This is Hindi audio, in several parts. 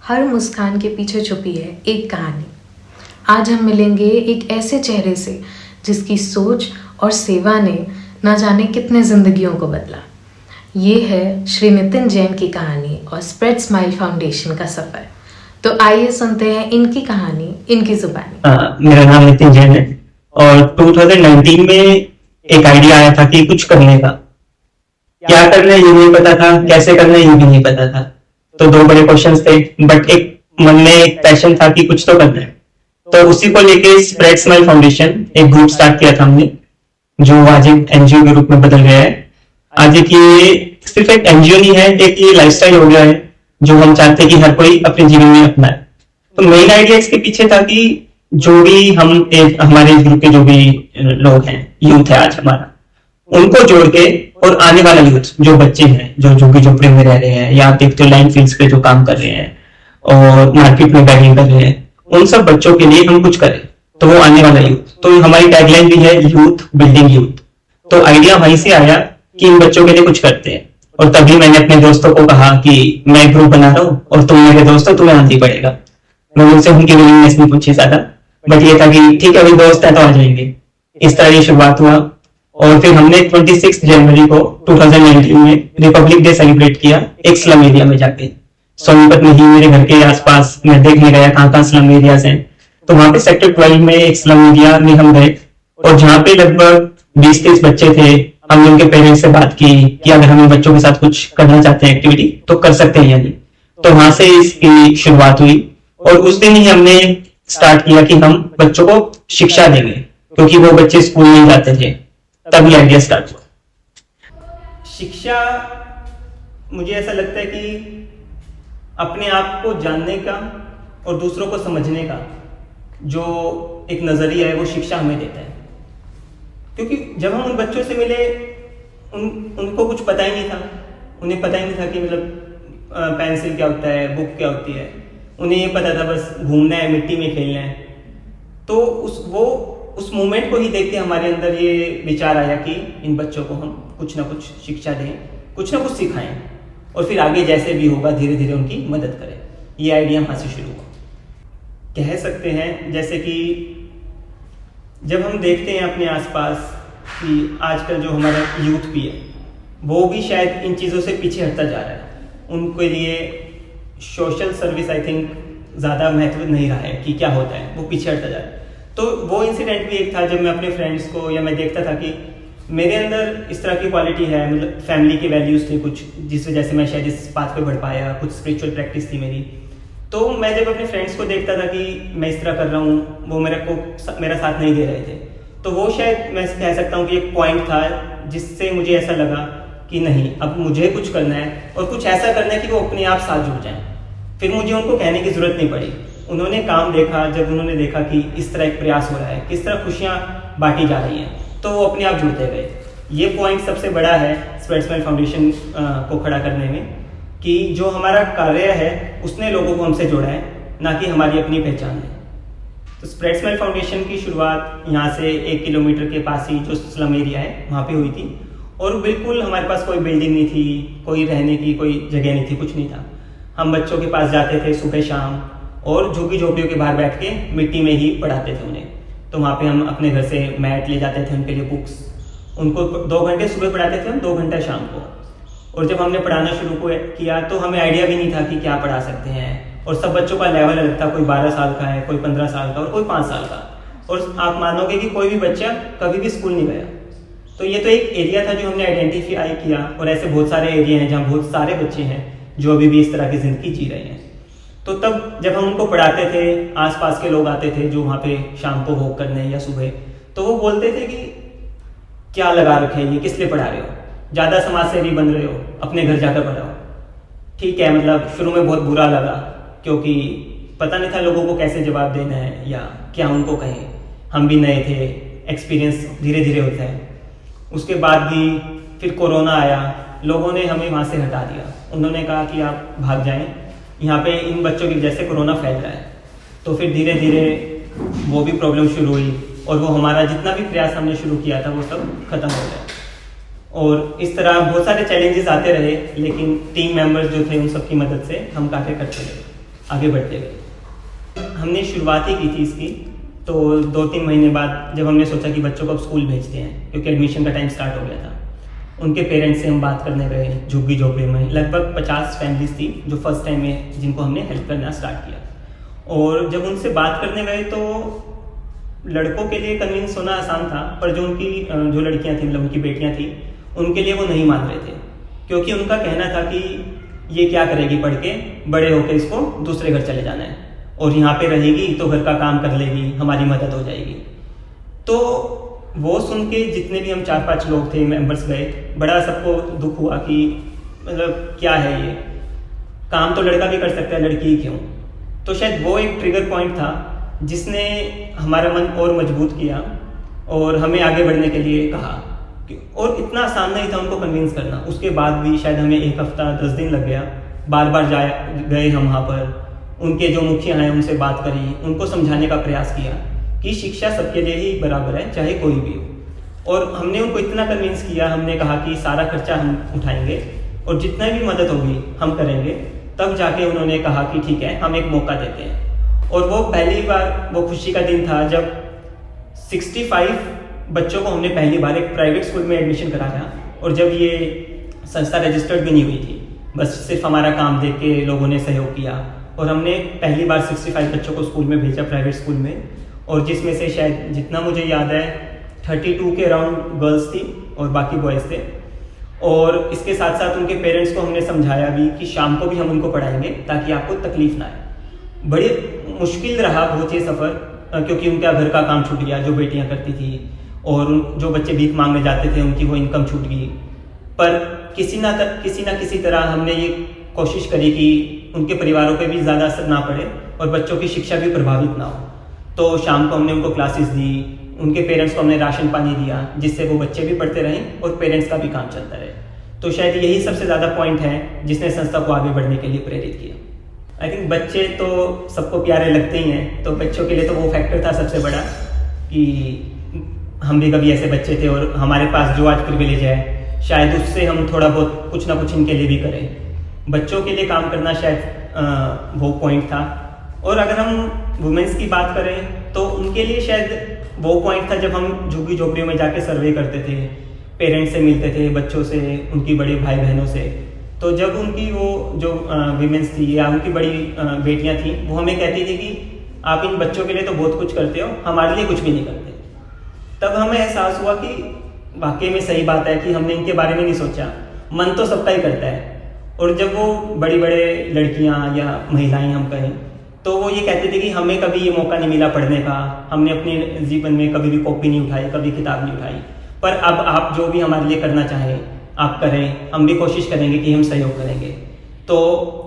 हर मुस्कान के पीछे छुपी है एक कहानी। आज हम मिलेंगे एक ऐसे चेहरे से जिसकी सोच और सेवा ने ना जाने कितने जिंदगियों को बदला। ये है श्री नितिन जैन की कहानी और स्प्रेड स्माइल फाउंडेशन का सफर। तो आइए सुनते हैं इनकी कहानी इनकी जुबानी। मेरा नाम नितिन जैन है और 2019 में एक आइडिया आया था कि कुछ करने का। क्या करना है ये नहीं पता था, कैसे करना है ये भी नहीं पता था। तो दो बड़े क्वेश्चंस थे, बट एक मन में एक पैशन था कि कुछ तो करना है। तो उसी को लेके स्प्रेड स्माइल फाउंडेशन एक ग्रुप स्टार्ट किया था हमने, जो आज एक एनजीओ के रूप में बदल गया है। आज एक ये सिर्फ एक एनजीओ नहीं है, एक ये लाइफस्टाइल हो गया है जो हम चाहते हैं कि हर कोई अपने जीवन में अपनाए। तो मेन आइडिया इसके पीछे था कि जो भी हमारे ग्रुप के जो भी लोग हैं, यूथ है आज हमारा, उनको जोड़ के और आने वाला यूथ जो बच्चे हैं जो झुग्गी झोपड़ी में रह रहे हैं या आप देखते हो लाइन फील्ड्स पे जो काम कर रहे हैं और मार्केट में बैगिंग कर रहे हैं, उन सब बच्चों के लिए हम कुछ करें। तो वो आने वाला यूथ, तो हमारी टैगलाइन भी है यूथ बिल्डिंग यूथ। तो आइडिया वहीं से आया कि इन बच्चों के लिए कुछ करते हैं। और तभी मैंने अपने दोस्तों को कहा कि मैं ग्रुप बना रहा हूँ और तुम मेरे दोस्त हो, तुम्हें आना ही पड़ेगा। मैंने उनसे उनकी विलिंगनेस नहीं पूछी ज्यादा, बट ये था कि ठीक है अभी दोस्त है तो आ जाएंगे। इस तरह ये शुरुआत हुआ। और फिर हमने 26 जनवरी को 2019 में रिपब्लिक डे सेलिब्रेट किया एक स्लम एरिया में जाके। सोनीपत में ही मेरे घर के आसपास मैं देखने गया कहाँ स्लम एरियाज हैं। तो वहां पे सेक्टर 12 में एक स्लम एरिया में हम गए और जहाँ पे लगभग 20-30 बच्चे थे। हमने उनके पेरेंट्स से बात की कि अगर हम बच्चों के साथ कुछ करना चाहते हैं एक्टिविटी तो कर सकते हैं या नहीं। तो वहां से इसकी शुरुआत हुई और उस दिन ही हमने स्टार्ट किया कि हम बच्चों को शिक्षा देंगे, क्योंकि वो बच्चे स्कूल नहीं जाते थे। तभी आइडिया स्टार्ट हुआ। शिक्षा, मुझे ऐसा लगता है कि अपने आप को जानने का और दूसरों को समझने का जो एक नजरिया है वो शिक्षा हमें देता है। क्योंकि जब हम उन बच्चों से मिले उनको कुछ पता ही नहीं था। उन्हें पता ही नहीं था कि मतलब पेंसिल क्या होता है, बुक क्या होती है। उन्हें ये पता था बस घूमना है, मिट्टी में खेलना है। तो उस मोमेंट को ही देख के हमारे अंदर ये विचार आया कि इन बच्चों को हम कुछ ना कुछ शिक्षा दें, कुछ ना कुछ सिखाएं और फिर आगे जैसे भी होगा धीरे धीरे उनकी मदद करें। ये आइडिया वहाँ से शुरू हुआ। कह सकते हैं जैसे कि जब हम देखते हैं अपने आसपास कि आजकल जो हमारा यूथ भी है वो भी शायद इन चीज़ों से पीछे हटता जा रहा है। उनके लिए सोशल सर्विस आई थिंक ज़्यादा महत्व नहीं रहा है कि क्या होता है, वो पीछे हटता जा रहा है। तो वो इंसिडेंट भी एक था जब मैं अपने फ्रेंड्स को या मैं देखता था कि मेरे अंदर इस तरह की क्वालिटी है, मतलब फैमिली के वैल्यूज़ थे कुछ, जिस वजह से मैं शायद इस पाथ पे बढ़ पाया। कुछ स्पिरिचुअल प्रैक्टिस थी मेरी। तो मैं जब अपने फ्रेंड्स को देखता था कि मैं इस तरह कर रहा हूँ, वो मेरा साथ नहीं दे रहे थे। तो वो शायद मैं कह सकता हूँ कि एक पॉइंट था जिससे मुझे ऐसा लगा कि नहीं, अब मुझे कुछ करना है और कुछ ऐसा करना है कि वो अपने आप साथ जुड़ जाएं। फिर मुझे उनको कहने की ज़रूरत नहीं पड़ी। उन्होंने काम देखा, जब उन्होंने देखा कि इस तरह एक प्रयास हो रहा है, किस तरह खुशियाँ बांटी जा रही हैं, तो वो अपने आप जुड़ते गए। ये पॉइंट सबसे बड़ा है स्प्रेड स्माइल फाउंडेशन को खड़ा करने में, कि जो हमारा कार्य है उसने लोगों को हमसे जोड़ा है, ना कि हमारी अपनी पहचान है। तो स्प्रेड स्माइल फाउंडेशन की शुरुआत यहाँ से 1 किलोमीटर के पास ही जो स्लम एरिया है वहाँ पे हुई थी। और बिल्कुल हमारे पास कोई बिल्डिंग नहीं थी, कोई रहने की कोई जगह नहीं थी, कुछ नहीं था। हम बच्चों के पास जाते थे सुबह शाम और झुग्गी झोपड़ियों के बाहर बैठ के मिट्टी में ही पढ़ाते थे उन्हें। तो वहाँ पे हम अपने घर से मैट ले जाते थे, उनके लिए बुक्स, उनको 2 घंटे सुबह पढ़ाते थे हम, 2 घंटा शाम को। और जब हमने पढ़ाना शुरू किया तो हमें आइडिया भी नहीं था कि क्या पढ़ा सकते हैं। और सब बच्चों का लेवल अलग था, कोई 12 साल का है, कोई 15 साल का और कोई 5 साल का। और आप मानोगे कि कोई भी बच्चा कभी भी स्कूल नहीं गया। तो ये तो एक एरिया था जो हमने आइडेंटिफाई किया। और ऐसे बहुत सारे एरिया हैं जहाँ बहुत सारे बच्चे हैं जो अभी भी इस तरह की ज़िंदगी जी रहे हैं। तो तब जब हम उनको पढ़ाते थे, आसपास के लोग आते थे जो वहाँ पे शाम को वॉक करने या सुबह, तो वो बोलते थे कि क्या लगा रखे ये, किस लिए पढ़ा रहे हो, ज़्यादा समाज सेवी बन रहे हो, अपने घर जाकर पढ़ाओ। ठीक है, मतलब शुरू में बहुत बुरा लगा क्योंकि पता नहीं था लोगों को कैसे जवाब देना है या क्या उनको कहें। हम भी नए थे, एक्सपीरियंस धीरे धीरे होता है। उसके बाद भी फिर कोरोना आया, लोगों ने हमें वहाँ से हटा दिया। उन्होंने कहा कि आप भाग जाएं, यहाँ पे इन बच्चों की वजह से कोरोना फैल रहा है। तो फिर धीरे धीरे वो भी प्रॉब्लम शुरू हुई और वो हमारा जितना भी प्रयास हमने शुरू किया था वो सब खत्म हो गया। और इस तरह बहुत सारे चैलेंजेस आते रहे, लेकिन टीम मेंबर्स जो थे उन सब की मदद से हम कार्य करते रहे। आगे बढ़ते गए। हमने शुरुआत ही की थी इसकी, तो 2-3 महीने बाद जब हमने सोचा कि बच्चों को अब स्कूल भेजते हैं क्योंकि एडमिशन का टाइम स्टार्ट हो गया था, उनके पेरेंट्स से हम बात करने गए झुग्गी झोपड़ी में। लगभग 50 फैमिलीज थी जो फर्स्ट टाइम में जिनको हमने हेल्प करना स्टार्ट किया। और जब उनसे बात करने गए तो लड़कों के लिए कन्विंस होना आसान था, पर जो लड़कियां थी, मतलब उनकी बेटियां थी, उनके लिए वो नहीं मान रहे थे, क्योंकि उनका कहना था कि ये क्या करेगी पढ़ के, बड़े होकर इसको दूसरे घर चले जाना है और यहाँ पे रहेगी तो घर का काम कर लेगी, हमारी मदद हो जाएगी। तो वो सुन के जितने भी हम 4-5 लोग थे मेंबर्स गए, बड़ा सबको दुख हुआ कि मतलब क्या है ये, काम तो लड़का भी कर सकता है, लड़की ही क्यों। तो शायद वो एक ट्रिगर पॉइंट था जिसने हमारा मन और मजबूत किया और हमें आगे बढ़ने के लिए कहा। और इतना आसान नहीं था उनको कन्विंस करना। उसके बाद भी शायद हमें 1 हफ्ता 10 दिन लग गया। बार बार गए हम वहाँ पर, उनके जो मुखिया हैं उनसे बात करी, उनको समझाने का प्रयास किया कि शिक्षा सबके लिए ही बराबर है, चाहे कोई भी हो। और हमने उनको इतना कन्विंस किया, हमने कहा कि सारा खर्चा हम उठाएंगे और जितना भी मदद होगी हम करेंगे। तब जाके उन्होंने कहा कि ठीक है, हम एक मौका देते हैं। और वो पहली बार, वो खुशी का दिन था जब 65 बच्चों को हमने पहली बार एक प्राइवेट स्कूल में एडमिशन कराया। और जब ये संस्था रजिस्टर्ड भी नहीं हुई थी, बस सिर्फ हमारा काम देख के लोगों ने सहयोग किया और हमने पहली बार 65 बच्चों को स्कूल में भेजा, प्राइवेट स्कूल में। और जिसमें से शायद जितना मुझे याद है 32 के अराउंड गर्ल्स थी और बाकी बॉयज़ थे। और इसके साथ साथ उनके पेरेंट्स को हमने समझाया भी कि शाम को भी हम उनको पढ़ाएंगे ताकि आपको तकलीफ ना आए। बड़ी मुश्किल रहा बहुत ये सफ़र, क्योंकि उनका घर का काम छूट गया जो बेटियां करती थी, और जो बच्चे भीख मांगने जाते थे उनकी वो इनकम छूट गई। पर किसी ना किसी तरह हमने ये कोशिश करी कि उनके परिवारों पे भी ज़्यादा असर ना पड़े और बच्चों की शिक्षा भी प्रभावित ना हो। तो शाम को हमने उनको क्लासेस दी, उनके पेरेंट्स को हमने राशन पानी दिया, जिससे वो बच्चे भी पढ़ते रहें और पेरेंट्स का भी काम चलता रहे। तो शायद यही सबसे ज़्यादा पॉइंट है जिसने संस्था को आगे बढ़ने के लिए प्रेरित किया। आई थिंक बच्चे तो सबको प्यारे लगते ही हैं, तो बच्चों के लिए तो वो फैक्टर था सबसे बड़ा कि हम भी कभी ऐसे बच्चे थे और हमारे पास जो आज प्रिविलेज है शायद उससे हम थोड़ा बहुत कुछ ना कुछ इनके लिए भी करें। बच्चों के लिए काम करना शायद वो पॉइंट था। और अगर हम वुमेंस की बात करें तो उनके लिए शायद वो पॉइंट था जब हम झुग्गी झोपड़ियों में जाके सर्वे करते थे, पेरेंट्स से मिलते थे, बच्चों से, उनकी बड़े भाई बहनों से। तो जब उनकी वो जो वीमेंस थी या उनकी बड़ी बेटियां थी, वो हमें कहती थी कि आप इन बच्चों के लिए तो बहुत कुछ करते हो, हमारे लिए कुछ भी नहीं करते। तब हमें एहसास हुआ कि वाकई में सही बात है कि हमने इनके बारे में नहीं सोचा। मन तो सबका ही करता है। और जब वो बड़ी बड़े लड़कियां या महिलाएं हम कहें, तो वो ये कहते थे कि हमें कभी ये मौका नहीं मिला पढ़ने का, हमने अपने जीवन में कभी भी कॉपी नहीं उठाई, कभी किताब नहीं उठाई। पर अब आप जो भी हमारे लिए करना चाहें आप करें, हम भी कोशिश करेंगे कि हम सहयोग करेंगे। तो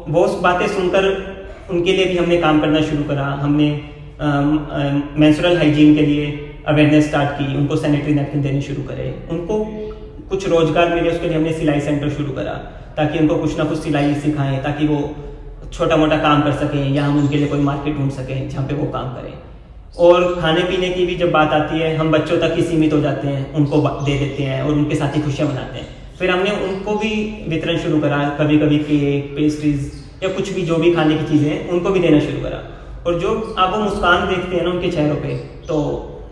वो बातें सुनकर उनके लिए भी हमने काम करना शुरू करा। हमने मेंस्ट्रुअल हाइजीन के लिए अवेयरनेस स्टार्ट की, उनको सैनिटरी नैपकिन देने शुरू करे, उनको कुछ रोजगार मिले उसके लिए हमने सिलाई सेंटर शुरू करा ताकि उनको कुछ ना कुछ सिलाई सिखाएं, ताकि वो छोटा मोटा काम कर सकें या हम उनके लिए कोई मार्केट ढूंढ सकें जहाँ पे वो काम करें। और खाने पीने की भी जब बात आती है, हम बच्चों तक ही सीमित हो जाते हैं, उनको दे देते हैं और उनके साथ ही खुशियाँ मनाते हैं। फिर हमने उनको भी वितरण शुरू करा, कभी कभी केक, पेस्ट्रीज या कुछ भी जो भी खाने की चीज़ें हैं उनको भी देना शुरू करा। और जो आप वो मुस्कान देखते हैं ना उनके चेहरों पे, तो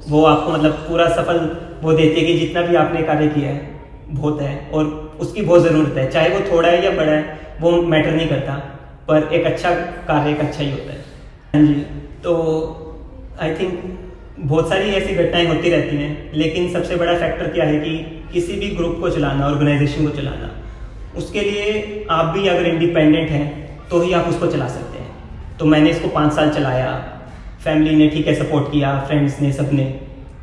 वो आपको मतलब पूरा सफल वो देती है कि जितना भी आपने कार्य किया है बहुत है और उसकी बहुत ज़रूरत है, चाहे वो थोड़ा है या बड़ा है वो मैटर नहीं करता, पर एक अच्छा कार्य एक अच्छा ही होता है। हाँ जी, तो आई थिंक बहुत सारी ऐसी घटनाएं होती रहती हैं, लेकिन सबसे बड़ा फैक्टर क्या है कि किसी भी ग्रुप को चलाना, ऑर्गेनाइजेशन को चलाना, उसके लिए आप भी अगर इंडिपेंडेंट हैं तो ही आप उसको चला सकते हैं। तो मैंने इसको 5 साल चलाया, फैमिली ने ठीक है सपोर्ट किया, फ्रेंड्स ने, सबने।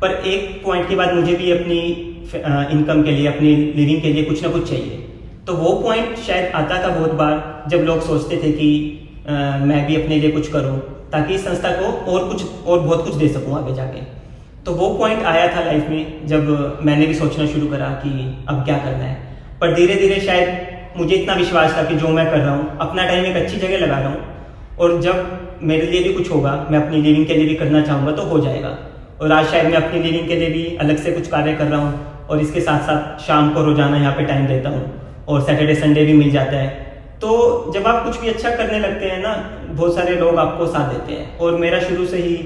पर एक पॉइंट के बाद मुझे भी अपनी इनकम के लिए, अपनी लिविंग के लिए कुछ ना कुछ चाहिए। तो वो पॉइंट शायद आता था बहुत बार जब लोग सोचते थे कि मैं भी अपने लिए कुछ करूं ताकि इस संस्था को और बहुत कुछ दे सकूं आगे जाके। तो वो पॉइंट आया था लाइफ में जब मैंने भी सोचना शुरू करा कि अब क्या करना है। पर धीरे धीरे शायद मुझे इतना विश्वास था कि जो मैं कर रहा हूँ, अपना टाइम एक अच्छी जगह लगा रहा हूँ, और जब मेरे लिए भी कुछ होगा, मैं अपनी लिविंग के लिए भी करना चाहूँगा तो हो जाएगा। और आज शायद मैं अपनी लिविंग के लिए भी अलग से कुछ कार्य कर रहा हूँ और इसके साथ साथ शाम को रोजाना यहाँ पे टाइम देता हूँ और सैटरडे संडे भी मिल जाता है। तो जब आप कुछ भी अच्छा करने लगते हैं ना, बहुत सारे लोग आपको साथ देते हैं। और मेरा शुरू से ही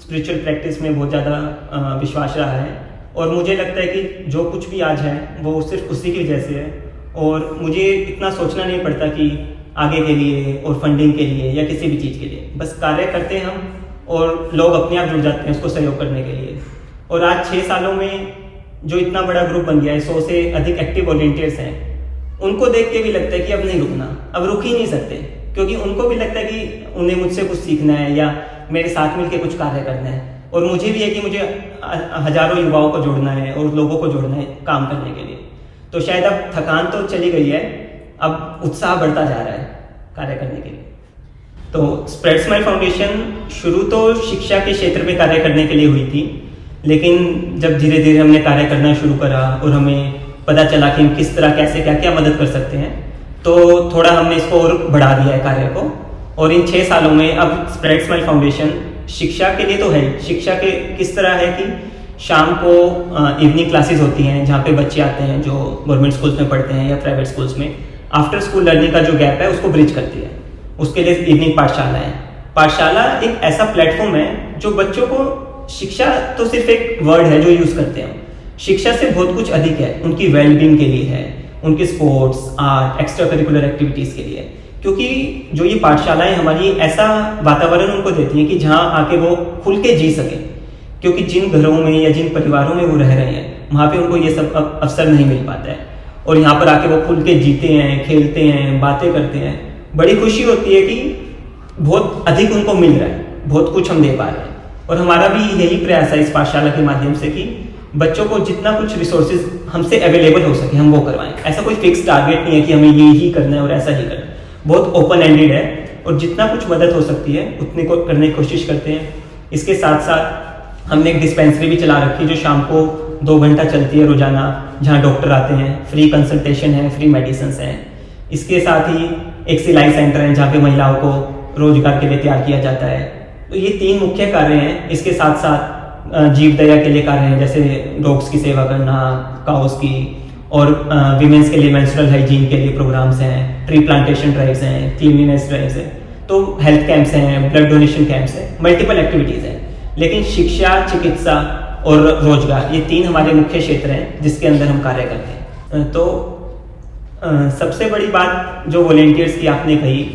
स्पिरिचुअल प्रैक्टिस में बहुत ज़्यादा विश्वास रहा है, और मुझे लगता है कि जो कुछ भी आज है वो सिर्फ उसी की वजह से है। और मुझे इतना सोचना नहीं पड़ता कि आगे के लिए और फंडिंग के लिए या किसी भी चीज़ के लिए, बस कार्य करते हैं हम और लोग अपने आप जुड़ जाते हैं उसको सहयोग करने के लिए। और आज 6 सालों में जो इतना बड़ा ग्रुप बन गया है, 100 से अधिक एक्टिव वॉलेंटियर्स हैं, उनको देख के भी लगता है कि अब नहीं रुकना, अब रुक ही नहीं सकते, क्योंकि उनको भी लगता है कि उन्हें मुझसे कुछ सीखना है या मेरे साथ मिलकर कुछ कार्य करना है। और मुझे भी है कि मुझे हजारों युवाओं को जोड़ना है और लोगों को जोड़ना है काम करने के लिए। तो शायद अब थकान तो चली गई है, अब उत्साह बढ़ता जा रहा है कार्य करने के लिए। तो स्प्रेड स्माइल फाउंडेशन शुरू तो शिक्षा के क्षेत्र में कार्य करने के लिए हुई थी, लेकिन जब धीरे धीरे हमने कार्य करना शुरू करा और हमें पता चला कि हम किस तरह कैसे क्या क्या मदद कर सकते हैं, तो थोड़ा हमने इसको और बढ़ा दिया है कार्य को। और इन 6 सालों में अब स्प्रेड स्माइल फाउंडेशन शिक्षा के लिए तो है, शिक्षा के किस तरह है कि शाम को इवनिंग क्लासेस होती हैं जहाँ पे बच्चे आते हैं जो गवर्नमेंट स्कूल्स में पढ़ते हैं या प्राइवेट स्कूल्स में। आफ्टर स्कूल लर्निंग का जो गैप है उसको ब्रिज करती है, उसके लिए इवनिंग पाठशाला है। पाठशाला एक ऐसा प्लेटफॉर्म है जो बच्चों को, शिक्षा तो सिर्फ एक वर्ड है जो यूज करते हैं, शिक्षा से बहुत कुछ अधिक है, उनकी वेलबींग के लिए है, उनके sports, art, extra curricular activities के लिए। क्योंकि जो ये पाठशालाएं हमारी ऐसा वातावरण उनको देती हैं कि जहाँ आके वो खुल के जी सके, क्योंकि जिन घरों में या जिन परिवारों में वो रह रहे हैं वहाँ पे उनको ये सब अवसर नहीं मिल पाता है। और यहाँ पर आके वो खुल के जीते हैं, खेलते हैं, बातें करते हैं, बड़ी खुशी होती है कि बहुत अधिक उनको मिल रहा है, बहुत कुछ हम दे पा रहे हैं। और हमारा भी यही प्रयास है इस पाठशाला के माध्यम से कि बच्चों को जितना कुछ रिसोर्सेज हमसे अवेलेबल हो सके हम वो करवाएं। ऐसा कोई फिक्स टारगेट नहीं है कि हमें ये ही करना है और ऐसा ही करना है, बहुत ओपन एंडेड है, और जितना कुछ मदद हो सकती है उतने को करने की कोशिश करते हैं। इसके साथ साथ हमने एक डिस्पेंसरी भी चला रखी है जो शाम को 2 घंटा चलती है रोजाना, जहाँ डॉक्टर आते हैं, फ्री कंसल्टेशन है, फ्री मेडिसिन हैं। इसके साथ ही एक सिलाई सेंटर है जहाँ पे महिलाओं को रोजगार के लिए तैयार किया जाता है। तो ये 3 मुख्य कार्य हैं। इसके साथ साथ जीव दया के लिए कार्य हैं, जैसे डॉग्स की सेवा करना, काउस की, और विमेंस के लिए मेंस्ट्रुअल हाइजीन के लिए प्रोग्राम्स हैं, ट्री प्लांटेशन ड्राइव्स हैं, क्लीनलीनेस ड्राइव्स हैं, तो हेल्थ कैंप्स हैं, ब्लड डोनेशन कैंप्स हैं, मल्टीपल एक्टिविटीज़ हैं। लेकिन शिक्षा, चिकित्सा और रोजगार, ये 3 हमारे मुख्य क्षेत्र हैं जिसके अंदर हम कार्य करते हैं। तो सबसे बड़ी बात जो वॉलेंटियर्स की आपने कही,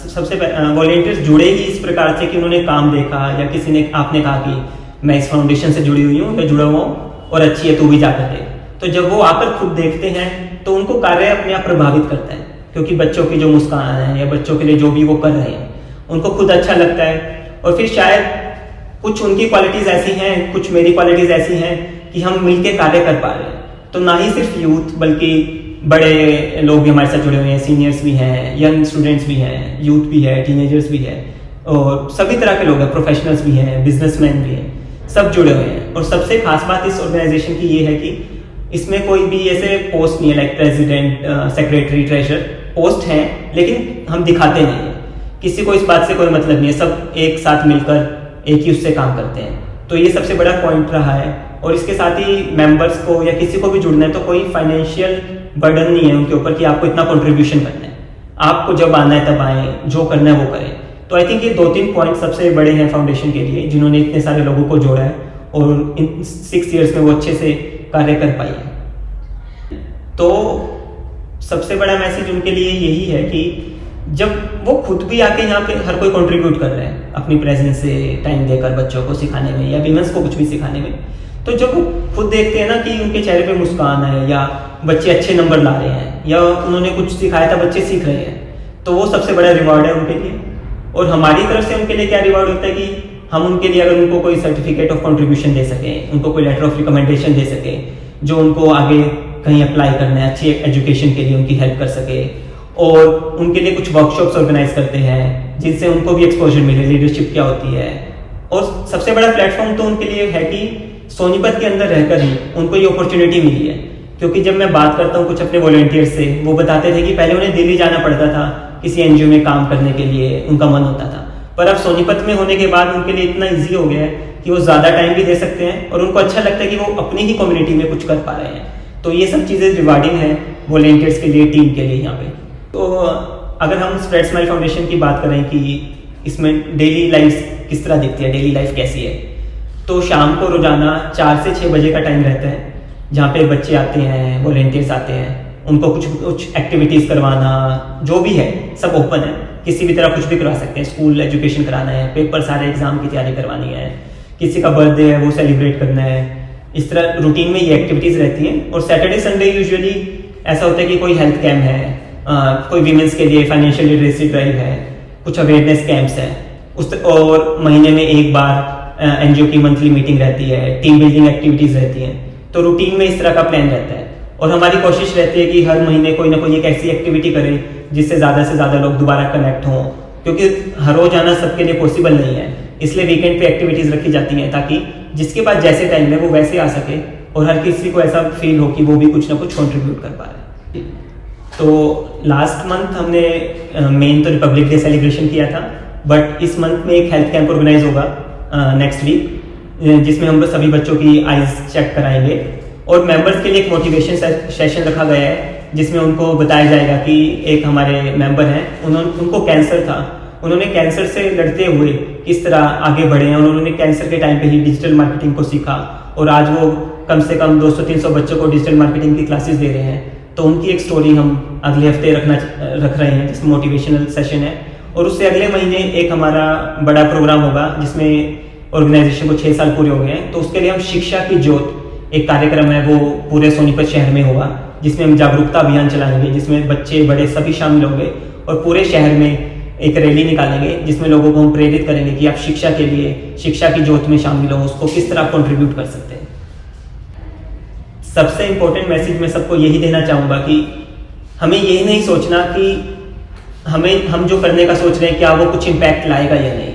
सबसे वॉलेंटियर्स जुड़े ही इस प्रकार से कि उन्होंने काम देखा, या किसी ने, आपने कहा कि मैं इस फाउंडेशन से जुड़ी हुई हूँ या जुड़ा हुआ हूँ और अच्छी है, तू भी जाकर देख। तो जब वो आकर खुद देखते हैं तो उनको कार्य अपने आप प्रभावित करता है, क्योंकि बच्चों की जो मुस्कान है या बच्चों के लिए जो भी वो कर रहे हैं उनको खुद अच्छा लगता है। और फिर शायद कुछ उनकी क्वालिटीज ऐसी हैं, कुछ मेरी क्वालिटीज ऐसी हैं कि हम मिलकर कार्य कर पा रहे हैं। तो ना ही सिर्फ यूथ, बल्कि बड़े लोग भी हमारे साथ जुड़े हुए हैं, सीनियर्स भी हैं, यंग स्टूडेंट्स भी हैं, यूथ भी है, टीनेजर्स भी है, और सभी तरह के लोग हैं, प्रोफेशनल्स भी हैं, बिजनेसमैन भी हैं, सब जुड़े हुए हैं। और सबसे खास बात इस ऑर्गेनाइजेशन की ये है कि इसमें कोई भी ऐसे पोस्ट नहीं है, like president, secretary, treasurer post हैं, लेकिन हम दिखाते नहीं हैं, किसी को इस बात से कोई मतलब नहीं है, सब एक साथ मिलकर एक ही उससे काम करते हैं। तो ये सबसे बड़ा पॉइंट रहा है। और इसके साथ ही मेंबर्स को या किसी को भी जुड़ना है तो कोई फाइनेंशियल बर्डन नहीं है उनके ऊपर कि आपको इतना कंट्रीब्यूशन करना है, आपको जब आना है तब आए, जो करना है वो करें। तो आई थिंक ये 2-3 पॉइंट सबसे बड़े हैं फाउंडेशन के लिए, जिन्होंने इतने सारे लोगों को जोड़ा है और इन 6 ईयर्स में वो अच्छे से कार्य कर पाई है। तो सबसे बड़ा मैसेज उनके लिए यही है कि जब वो खुद भी आके यहाँ पे हर कोई कंट्रीब्यूट कर रहे हैं अपनी प्रेजेंस से, टाइम देकर बच्चों को सिखाने में या विमेंस को कुछ भी सिखाने में, तो जब वो खुद देखते हैं ना कि उनके चेहरे पे मुस्कान है, या बच्चे अच्छे नंबर ला रहे हैं, या उन्होंने कुछ सिखाया था बच्चे सीख रहे हैं, तो वो सबसे बड़ा रिवॉर्ड है उनके लिए। और हमारी तरफ से उनके लिए क्या रिवॉर्ड होता है कि हम उनके लिए अगर उनको कोई सर्टिफिकेट ऑफ कंट्रीब्यूशन दे सकें, उनको कोई लेटर ऑफ रिकमेंडेशन दे सकें, जो उनको आगे कहीं अप्लाई करना है, अच्छी एजुकेशन के लिए उनकी हेल्प कर सके, और उनके लिए कुछ वर्कशॉप्स ऑर्गेनाइज करते हैं जिनसे उनको भी एक्सपोजर मिले, लीडरशिप क्या होती है। और सबसे बड़ा प्लेटफॉर्म तो उनके लिए है कि सोनीपत के अंदर रहकर ही उनको ये अपॉर्चुनिटी मिली है। क्योंकि जब मैं बात करता हूँ कुछ अपने वॉलंटियर्स से, वो बताते थे कि पहले उन्हें दिल्ली जाना पड़ता था किसी एनजीओ में काम करने के लिए, उनका मन होता था, पर अब सोनीपत में होने के बाद उनके लिए इतना ईजी हो गया है कि वो ज़्यादा टाइम भी दे सकते हैं और उनको अच्छा लगता है कि वो अपनी ही कम्युनिटी में कुछ कर पा रहे हैं। तो ये सब चीज़ें रिवार्डिंग है वॉलंटियर्स के लिए, टीम के लिए यहाँ पे। तो अगर हम स्प्रेड स्माइल फाउंडेशन की बात करें कि इसमें डेली लाइफ किस तरह दिखती है, डेली लाइफ कैसी है, तो शाम को रोजाना 4 से 6 बजे का टाइम रहता है जहाँ पे बच्चे आते हैं, वॉलेंटियर्स आते हैं, उनको कुछ एक्टिविटीज़ करवाना, जो भी है सब ओपन है, किसी भी तरह कुछ भी करवा सकते हैं। स्कूल एजुकेशन कराना है, पेपर सारे एग्जाम की तैयारी करवानी है, किसी का बर्थडे है वो सेलिब्रेट करना है, इस तरह रूटीन में ये एक्टिविटीज़ रहती हैं। और सैटरडे संडे यूजुअली ऐसा होता है कि कोई हेल्थ कैम्प है, कोई वीमेंस के लिए फाइनेंशियल लिटरेसी ड्राइव है, कुछ अवेयरनेस कैंप्स है, और महीने में एक बार एनजीओ की मंथली मीटिंग रहती है, टीम बिल्डिंग एक्टिविटीज़ रहती हैं। तो रूटीन में इस तरह का प्लान रहता है और हमारी कोशिश रहती है कि हर महीने कोई ना कोई एक ऐसी एक्टिविटी करें जिससे ज़्यादा से ज़्यादा लोग दोबारा कनेक्ट हों, क्योंकि हर रोज आना सबके लिए पॉसिबल नहीं है। इसलिए वीकेंड पे एक्टिविटीज़ रखी जाती हैं ताकि जिसके पास जैसे टाइम है वो वैसे आ सके और हर किसी को ऐसा फील हो कि वो भी कुछ ना कुछ कंट्रीब्यूट कर पा रहे हैं। तो लास्ट मंथ हमने मेन तो रिपब्लिक डे सेलिब्रेशन किया था, बट इस मंथ में एक हेल्थ कैंप ऑर्गेनाइज होगा नेक्स्ट वीक, जिसमें हम सभी बच्चों की आइज चेक कराएंगे और मेंबर्स के लिए एक मोटिवेशन सेशन रखा गया है जिसमें उनको बताया जाएगा कि एक हमारे मेंबर हैं, उनको कैंसर था, उन्होंने कैंसर से लड़ते हुए किस तरह आगे बढ़े हैं और उन्होंने कैंसर के टाइम पे ही डिजिटल मार्केटिंग को सीखा और आज वो कम से कम 200-300 बच्चों को डिजिटल मार्केटिंग की क्लासेस दे रहे हैं। तो उनकी एक स्टोरी हम अगले हफ्ते रख रहे हैं जिसमें मोटिवेशनल सेशन है। और उससे अगले महीने एक हमारा बड़ा प्रोग्राम होगा जिसमें ऑर्गेनाइजेशन को 6 साल पूरे हो गए हैं, तो उसके लिए हम शिक्षा की ज्योत एक कार्यक्रम है वो पूरे सोनीपत शहर में होगा, जिसमें हम जागरूकता अभियान चलाएंगे, जिसमें बच्चे बड़े सभी शामिल होंगे और पूरे शहर में एक रैली निकालेंगे जिसमें लोगों को हम प्रेरित करेंगे कि आप शिक्षा के लिए, शिक्षा की ज्योत में शामिल हो, उसको किस तरह कंट्रीब्यूट कर सकते हैं। सबसे इंपॉर्टेंट मैसेज मैं सबको यही देना चाहूँगा कि हमें यही नहीं सोचना कि हम जो करने का सोच रहे हैं क्या वो कुछ इम्पैक्ट लाएगा या नहीं,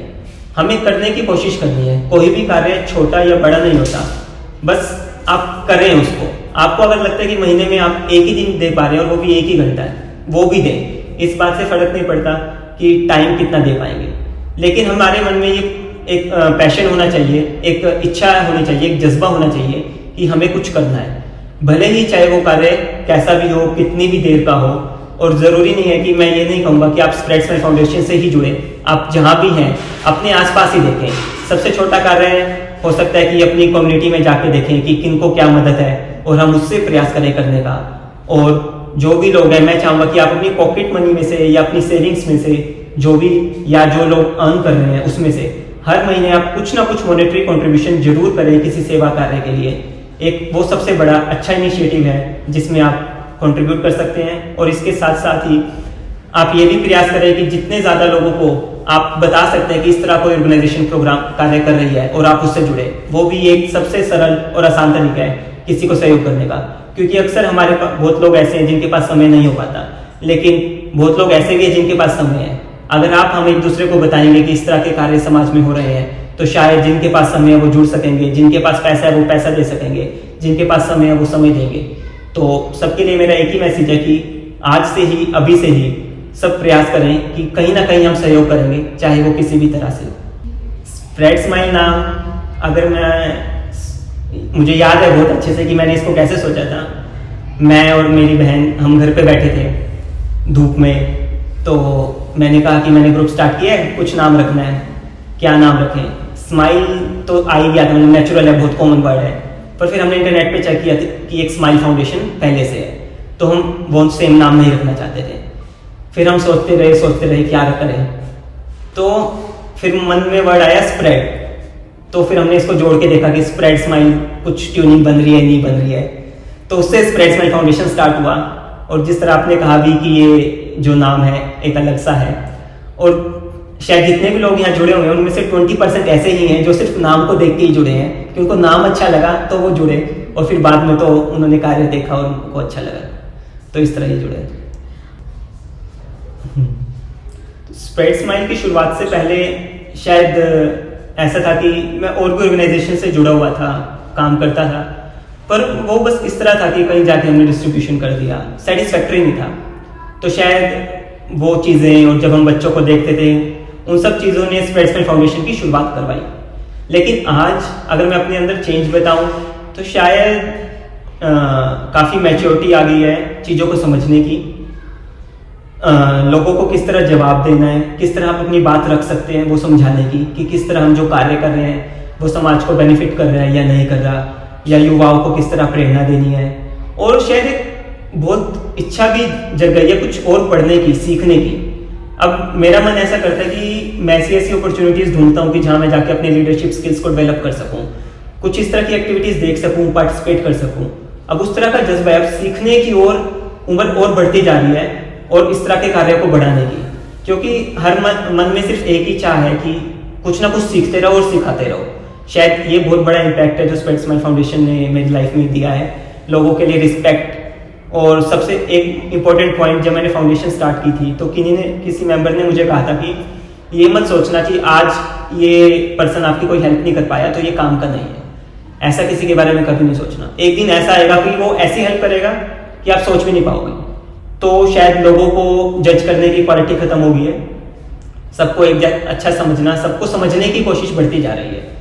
हमें करने की कोशिश करनी है। कोई भी कार्य छोटा या बड़ा नहीं होता, बस आप करें उसको। आपको अगर लगता है कि महीने में आप एक ही दिन दे पा रहे हैं और वो भी 1 ही घंटा है, वो भी दें, इस बात से फर्क नहीं पड़ता कि टाइम कितना दे पाएंगे। लेकिन हमारे मन में ये एक पैशन होना चाहिए, एक इच्छा होनी चाहिए, एक जज्बा होना चाहिए कि हमें कुछ करना है, भले ही चाहे वो कार्य कैसा भी हो, कितनी भी देर का हो। और ज़रूरी नहीं है कि मैं ये नहीं कहूँगा कि आप स्प्रेड स्माइल फाउंडेशन से ही जुड़े, आप जहाँ भी हैं अपने आसपास ही देखें। सबसे छोटा कार्य हो सकता है कि अपनी कम्युनिटी में जाके देखें कि किनको क्या मदद है और हम उससे प्रयास करें करने का। और जो भी लोग हैं, मैं चाहूँगा कि आप अपनी पॉकेट मनी में से या अपनी सेविंग्स में से जो भी, या जो लोग अर्न कर रहे हैं उसमें से हर महीने आप कुछ ना कुछ मॉनेटरी कंट्रीब्यूशन जरूर करें किसी सेवा कार्य के लिए। एक वो सबसे बड़ा अच्छा इनिशिएटिव है जिसमें आप कंट्रीब्यूट कर सकते हैं। और इसके साथ साथ ही आप ये भी प्रयास करें कि जितने ज़्यादा लोगों को आप बता सकते हैं कि इस तरह कोई ऑर्गेनाइजेशन प्रोग्राम कार्य कर रही है और आप उससे जुड़े, वो भी एक सबसे सरल और आसान तरीका है किसी को सहयोग करने का। क्योंकि अक्सर हमारे पास बहुत लोग ऐसे हैं जिनके पास समय नहीं हो पाता, लेकिन बहुत लोग ऐसे भी हैं जिनके पास समय है। अगर आप हम एक दूसरे को बताएंगे कि इस तरह के कार्य समाज में हो रहे हैं, तो शायद जिनके पास समय है वो जुड़ सकेंगे, जिनके पास पैसा है वो पैसा दे सकेंगे, जिनके पास समय है वो समय देंगे। तो सबके लिए मेरा एक ही मैसेज है कि आज से ही, अभी से ही सब प्रयास करें कि कहीं ना कहीं हम सहयोग करेंगे, चाहे वो किसी भी तरह से हो। स्प्रेड स्माइल नाम अगर मुझे याद है बहुत अच्छे से कि मैंने इसको कैसे सोचा था। मैं और मेरी बहन हम घर पे बैठे थे धूप में, तो मैंने कहा कि मैंने ग्रुप स्टार्ट किया है, कुछ नाम रखना है, क्या नाम रखें। स्माइल तो आ ही गया था, मतलब नेचुरल है, बहुत कॉमन वर्ड है। पर फिर हमने इंटरनेट पे चेक किया कि एक स्माइल फाउंडेशन पहले से है, तो हम वो सेम नाम नहीं रखना चाहते थे। फिर हम सोचते रहे क्या करें, तो फिर मन में वर्ड आया स्प्रेड। तो फिर हमने इसको जोड़ के देखा कि स्प्रेड स्माइल कुछ ट्यूनिंग बन रही है, नहीं बन रही है, तो उससे स्प्रेड स्माइल फाउंडेशन स्टार्ट हुआ। और जिस तरह आपने कहा भी कि ये जो नाम है एक अलग सा है, और शायद जितने भी लोग यहाँ जुड़े हुए हैं उनमें से 20% ऐसे ही हैं जो सिर्फ नाम को देख के ही जुड़े हैं कि उनको नाम अच्छा लगा तो वो जुड़े, और फिर बाद में तो उन्होंने कार्य देखा और उनको अच्छा लगा, तो इस तरह ही जुड़े। स्प्रेड स्माइल की शुरुआत से पहले शायद ऐसा था कि मैं और भी ऑर्गेनाइजेशन से जुड़ा हुआ था, काम करता था, पर वो बस इस तरह था कि कहीं जाके हमने डिस्ट्रीब्यूशन कर दिया, सेटिस्फैक्टरी नहीं था। तो शायद वो चीज़ें, और जब हम बच्चों को देखते थे, उन सब चीज़ों ने स्प्रेड स्माइल फाउंडेशन की शुरुआत करवाई। लेकिन आज अगर मैं अपने अंदर चेंज बताऊं तो शायद काफ़ी मैच्योरिटी आ गई है चीज़ों को समझने की। लोगों को किस तरह जवाब देना है, किस तरह आप अपनी बात रख सकते हैं वो समझाने की, कि किस तरह हम जो कार्य कर रहे हैं वो समाज को बेनिफिट कर रहा है या नहीं कर रहा, या युवाओं को किस तरह प्रेरणा देनी है। और शायद एक बहुत इच्छा भी जग गई है कुछ और पढ़ने की, सीखने की। अब मेरा मन ऐसा करता है कि मैं ऐसी अपॉर्चुनिटीज़ ढूंढता हूँ कि जहाँ मैं जाके अपने लीडरशिप स्किल्स को डेवलप कर सकूँ, कुछ इस तरह की एक्टिविटीज़ देख सकूँ, पार्टिसिपेट कर सकूँ। अब उस तरह का जज्बा है, अब सीखने की ओर उम्र और बढ़ती जा रही है और इस तरह के कार्य को बढ़ाने की, क्योंकि हर मन में सिर्फ एक ही चाह है कि कुछ ना कुछ सीखते रहो और सिखाते रहो। शायद ये बहुत बड़ा इम्पैक्ट है जो स्प्रेड स्माइल फाउंडेशन ने मेरी लाइफ में दिया है, लोगों के लिए रिस्पेक्ट। और सबसे एक इम्पॉर्टेंट पॉइंट, जब मैंने फाउंडेशन स्टार्ट की थी तो किसी मेंबर ने मुझे कहा था कि ये मत सोचना कि आज ये पर्सन आपकी कोई हेल्प नहीं कर पाया तो ये काम का नहीं है, ऐसा किसी के बारे में कभी नहीं सोचना। एक दिन ऐसा आएगा कि वो ऐसी हेल्प करेगा कि आप सोच भी नहीं पाओगे। तो शायद लोगों को जज करने की क्वालिटी खत्म हो गई है, सबको एक अच्छा समझना, सबको समझने की कोशिश बढ़ती जा रही है।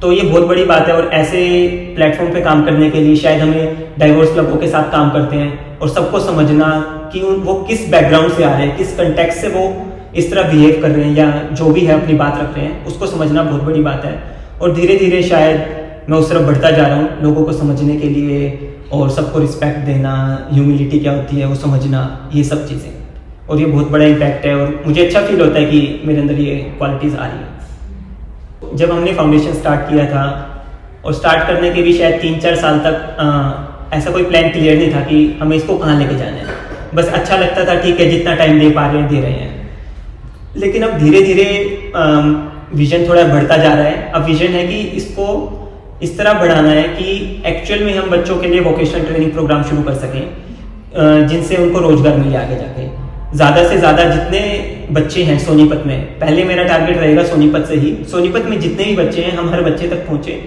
तो ये बहुत बड़ी बात है। और ऐसे प्लेटफॉर्म पे काम करने के लिए शायद हमें डाइवर्स लोगों के साथ काम करते हैं और सबको समझना कि वो किस बैकग्राउंड से आ रहे हैं, किस कंटेक्स्ट से वो इस तरह बिहेव कर रहे हैं या जो भी है अपनी बात रख रहे हैं, उसको समझना बहुत बड़ी बात है। और धीरे धीरे शायद मैं उस तरफ बढ़ता जा रहा हूँ, लोगों को समझने के लिए और सबको रिस्पेक्ट देना, ह्यूमिलिटी क्या होती है वो समझना, ये सब चीज़ें। और ये बहुत बड़ा इम्पैक्ट है और मुझे अच्छा फील होता है कि मेरे अंदर ये क्वालिटीज़ आ रही है। जब हमने फाउंडेशन स्टार्ट किया था और स्टार्ट करने के भी शायद 3-4 साल तक ऐसा कोई प्लान क्लियर नहीं था कि हमें इसको कहाँ लेके जाना है। बस अच्छा लगता था, ठीक है जितना टाइम दे पा रहे हैं दे रहे हैं। लेकिन अब धीरे धीरे विजन थोड़ा बढ़ता जा रहा है। अब विजन है कि इसको इस तरह बढ़ाना है कि एक्चुअल में हम बच्चों के लिए वोकेशनल ट्रेनिंग प्रोग्राम शुरू कर सकें जिनसे उनको रोजगार मिले आगे जाके। ज़्यादा से ज़्यादा जितने बच्चे हैं सोनीपत में, पहले मेरा टारगेट रहेगा सोनीपत से ही, सोनीपत में जितने भी बच्चे हैं हम हर बच्चे तक पहुँचे।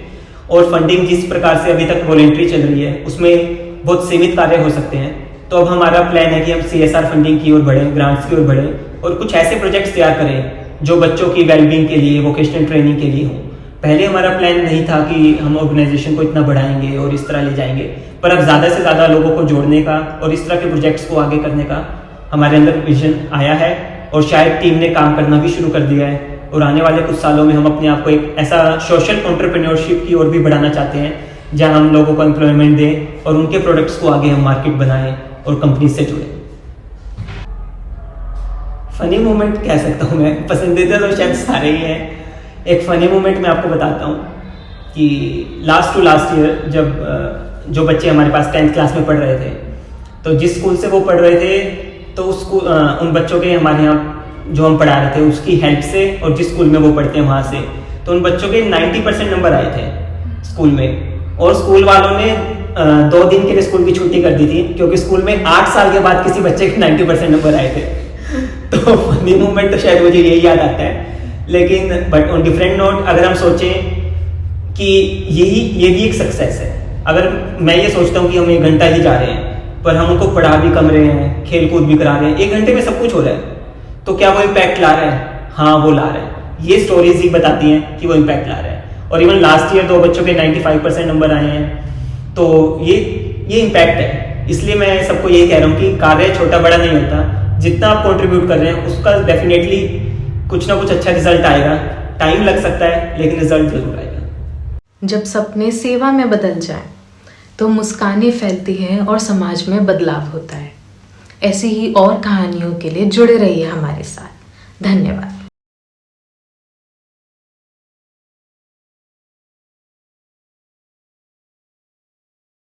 और फंडिंग जिस प्रकार से अभी तक वॉलेंट्री चल रही है उसमें बहुत सीमित कार्य हो सकते हैं। तो अब हमारा प्लान है कि हम CSR फंडिंग की ओर बढ़ें, ग्रांट्स की ओर बढ़ें और कुछ ऐसे प्रोजेक्ट्स तैयार करें जो बच्चों की वेलबींग के लिए, वोकेशनल ट्रेनिंग के लिए हों। पहले हमारा प्लान नहीं था कि हम ऑर्गेनाइजेशन को इतना बढ़ाएंगे और इस तरह ले जाएंगे, पर अब ज़्यादा से ज़्यादा लोगों को जोड़ने का और इस तरह के प्रोजेक्ट्स को आगे करने का हमारे अंदर विजन आया है और शायद टीम ने काम करना भी शुरू कर दिया है। और आने वाले कुछ सालों में हम अपने आप को एक ऐसा सोशल एंटरप्रेन्योरशिप की ओर भी बढ़ाना चाहते हैं जहां हम लोगों को एम्प्लॉयमेंट दें और उनके प्रोडक्ट्स को आगे हम मार्केट बनाएं और कंपनी से जुड़ें। फनी मोमेंट कह सकता हूँ मैं, पसंदीदा तो शायद सारे ही हैं। एक फनी मोमेंट मैं आपको बताता हूँ कि लास्ट ईयर जब जो बच्चे हमारे पास 10th क्लास में पढ़ रहे थे, तो जिस स्कूल से वो पढ़ रहे थे तो उन बच्चों के हमारे यहाँ जो हम पढ़ा रहे थे उसकी हेल्प से और जिस स्कूल में वो पढ़ते हैं वहाँ से, तो उन बच्चों के 90% नंबर आए थे स्कूल में। और स्कूल वालों ने 2 दिन के लिए स्कूल की छुट्टी कर दी थी क्योंकि स्कूल में 8 साल के बाद किसी बच्चे के 90% नंबर आए थे। तो फनी मोमेंट तो शायद मुझे यही याद आता है। लेकिन बट ऑन डिफरेंट नोट अगर हम सोचें कि ये भी एक सक्सेस है। अगर मैं ये सोचता हूँ कि हम 1 घंटा ही जा रहे हैं पर हम उनको पढ़ा भी कम रहे हैं, खेल कूद भी करा रहे हैं, 1 घंटे में सब कुछ हो रहा है, तो क्या वो इम्पैक्ट ला रहा है? हाँ वो ला रहा है। ये स्टोरीज ही बताती हैं कि वो इम्पैक्ट ला रहा है। और इवन लास्ट ईयर 2 बच्चों के 95% नंबर आए हैं, तो ये इम्पैक्ट है। इसलिए मैं सबको यही कह रहा हूँ कि कार्य छोटा बड़ा नहीं होता, जितना आप कंट्रीब्यूट कर रहे हैं उसका डेफिनेटली कुछ ना कुछ अच्छा रिजल्ट आएगा। टाइम लग सकता है लेकिन रिजल्ट जरूर आएगा। जब सपने सेवा में बदल जाएं तो मुस्कानें फैलती हैं और समाज में बदलाव होता है। ऐसी ही और कहानियों के लिए जुड़े रहिए हमारे साथ। धन्यवाद।